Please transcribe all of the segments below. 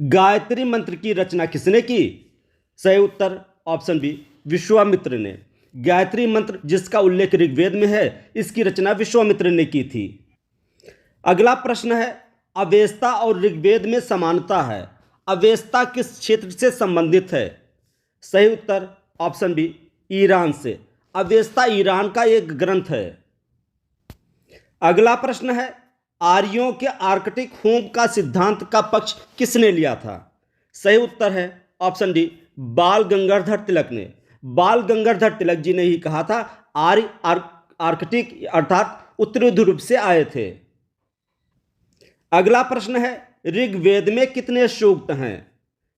गायत्री मंत्र की रचना किसने की? सही उत्तर ऑप्शन बी विश्वामित्र ने। गायत्री मंत्र जिसका उल्लेख ऋग्वेद में है, इसकी रचना विश्वामित्र ने की थी। अगला प्रश्न है, अवेस्ता और ऋग्वेद में समानता है। अवेस्ता किस क्षेत्र से संबंधित है? सही उत्तर ऑप्शन बी ईरान से। अवेस्ता ईरान का एक ग्रंथ है। अगला प्रश्न है, आर्यों के आर्कटिक होम का सिद्धांत का पक्ष किसने लिया था? सही उत्तर है ऑप्शन डी बाल गंगाधर तिलक ने। बाल गंगाधर तिलक जी ने ही कहा था आर्य आर्कटिक अर्थात उत्तरी ध्रुव से आए थे। अगला प्रश्न है, ऋग्वेद में कितने सूक्त हैं?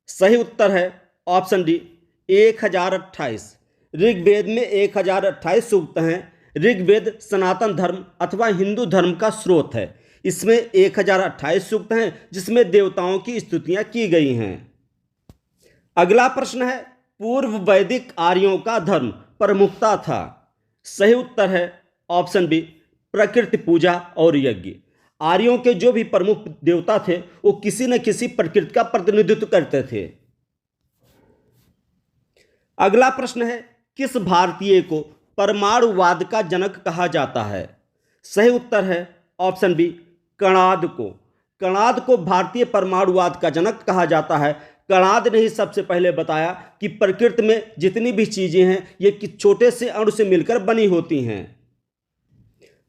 सही उत्तर है ऑप्शन डी 1028। ऋग्वेद में 1028 सूक्त हैं। ऋग्वेद सनातन धर्म अथवा हिंदू धर्म का स्रोत है। इसमें 1028 सूक्त हैं जिसमें देवताओं की स्तुतियां की गई हैं। अगला प्रश्न है, पूर्व वैदिक आर्यों का धर्म प्रमुखता था। सही उत्तर है ऑप्शन बी प्रकृति पूजा और यज्ञ। आर्यों के जो भी प्रमुख देवता थे वो किसी न किसी प्रकृति का प्रतिनिधित्व करते थे। अगला प्रश्न है, किस भारतीय को परमाणुवाद का जनक कहा जाता है? सही उत्तर है ऑप्शन बी कणाद को। कणाद को भारतीय परमाणुवाद का जनक कहा जाता है। कणाद ने ही सबसे पहले बताया कि प्रकृति में जितनी भी चीजें हैं ये छोटे से अणु से मिलकर बनी होती हैं।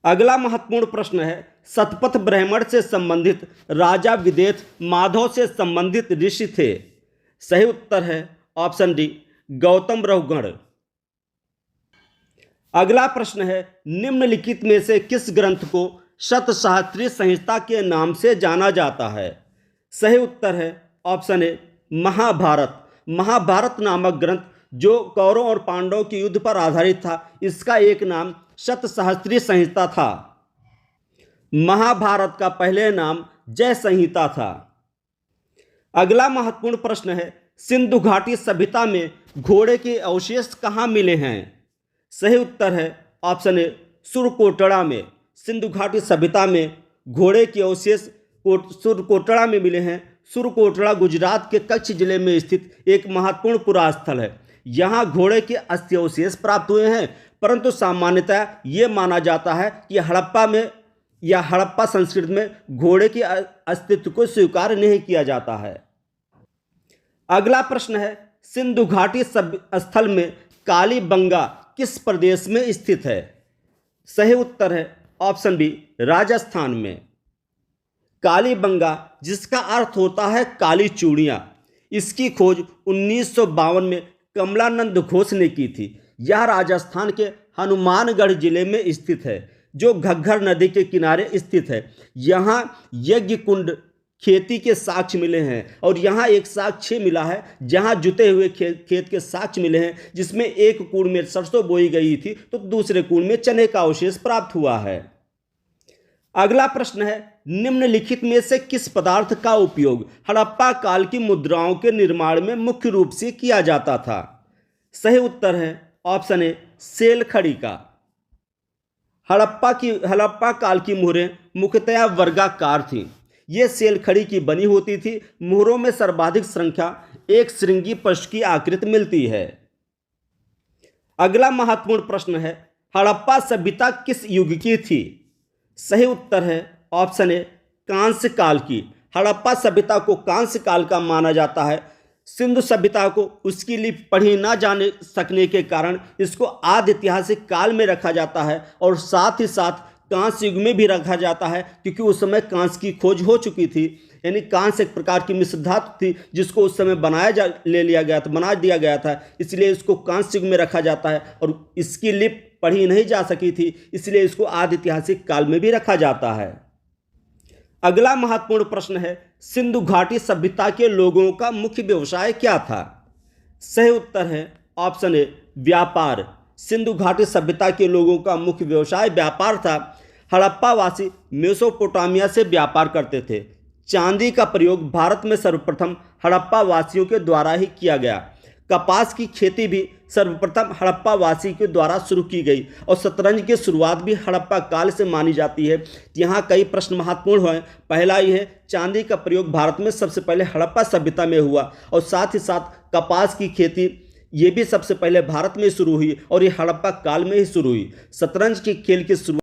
अगला महत्वपूर्ण प्रश्न है, शतपथ ब्राह्मण से संबंधित राजा विदेथ माधव से संबंधित ऋषि थे। सही उत्तर है ऑप्शन डी गौतम रघुगण। अगला प्रश्न है, निम्नलिखित में से किस ग्रंथ को शतसहस्त्री संहिता के नाम से जाना जाता है? सही उत्तर है ऑप्शन ए महाभारत। महाभारत नामक ग्रंथ जो कौरवों और पांडवों के युद्ध पर आधारित था, इसका एक नाम शतसहस्त्री संहिता था। महाभारत का पहले नाम जय संहिता था। अगला महत्वपूर्ण प्रश्न है, सिंधु घाटी सभ्यता में घोड़े के अवशेष कहाँ मिले हैं? सही उत्तर है ऑप्शन ए सुरकोटड़ा में। सिंधु घाटी सभ्यता में घोड़े के अवशेष सुरकोटड़ा में मिले हैं। सुरकोटड़ा गुजरात के कच्छ जिले में स्थित एक महत्वपूर्ण पुरास्थल है। यहाँ घोड़े के अस्थि अवशेष प्राप्त हुए हैं, परंतु सामान्यतः ये माना जाता है कि हड़प्पा में या हड़प्पा संस्कृति में घोड़े के अस्तित्व को स्वीकार नहीं किया जाता है। अगला प्रश्न है, सिंधु घाटी स्थल में कालीबंगा किस प्रदेश में स्थित है? सही उत्तर है ऑप्शन बी राजस्थान में। कालीबंगा जिसका अर्थ होता है काली चूड़ियाँ, इसकी खोज 1952 में कमलानंद घोष ने की थी। यह राजस्थान के हनुमानगढ़ जिले में स्थित है जो घग्गर नदी के किनारे स्थित है। यहाँ यज्ञ कुंड खेती के साक्ष्य मिले हैं और यहाँ एक साक्ष्य मिला है जहाँ जुते हुए खेत के साक्ष्य मिले हैं, जिसमें एक कुंड में सरसों बोई गई थी तो दूसरे कुंड में चने का अवशेष प्राप्त हुआ है। अगला प्रश्न है, निम्नलिखित में से किस पदार्थ का उपयोग हड़प्पा काल की मुद्राओं के निर्माण में मुख्य रूप से किया जाता था? सही उत्तर है ऑप्शन ए सेल खड़ी का। हड़प्पा काल की मुहरें मुख्यतया वर्गाकार थीं। ये सेल खड़ी की बनी होती थी। मुहरों में सर्वाधिक संख्या एक श्रृंगी पशु की आकृति मिलती है। अगला महत्वपूर्ण प्रश्न है, हड़प्पा सभ्यता किस युग की थी? सही उत्तर है ऑप्शन ए कांस्य काल की। हड़प्पा सभ्यता को कांस्य काल का माना जाता है। सिंधु सभ्यता को उसकी लिपि पढ़ी ना जाने सकने के कारण इसको आदि ऐतिहासिक काल में रखा जाता है और साथ ही साथ कांस्य युग में भी रखा जाता है, क्योंकि उस समय कांस्य की खोज हो चुकी थी। यानी कांस्य एक प्रकार की मिश्र धातु थी जिसको उस समय बना दिया गया था, इसलिए इसको कांस्य युग में रखा जाता है और इसकी लिपि पढ़ी नहीं जा सकी थी, इसलिए इसको आदि ऐतिहासिक काल में भी रखा जाता है। अगला महत्वपूर्ण प्रश्न है, सिंधु घाटी सभ्यता के लोगों का मुख्य व्यवसाय क्या था? सही उत्तर है ऑप्शन ए व्यापार। सिंधु घाटी सभ्यता के लोगों का मुख्य व्यवसाय व्यापार था। हड़प्पावासी मेसोपोटामिया से व्यापार करते थे। चांदी का प्रयोग भारत में सर्वप्रथम हड़प्पा वासियों के द्वारा ही किया गया। कपास की खेती भी सर्वप्रथम हड़प्पा वासी के द्वारा शुरू की गई और शतरंज की शुरुआत भी हड़प्पा काल से मानी जाती है। यहाँ कई प्रश्न महत्वपूर्ण हैं। पहला ये है, चांदी का प्रयोग भारत में सबसे पहले हड़प्पा सभ्यता में हुआ और साथ ही साथ कपास की खेती ये भी सबसे पहले भारत में शुरू हुई और ये हड़प्पा काल में ही शुरू हुई। शतरंज के खेल की शुरुआत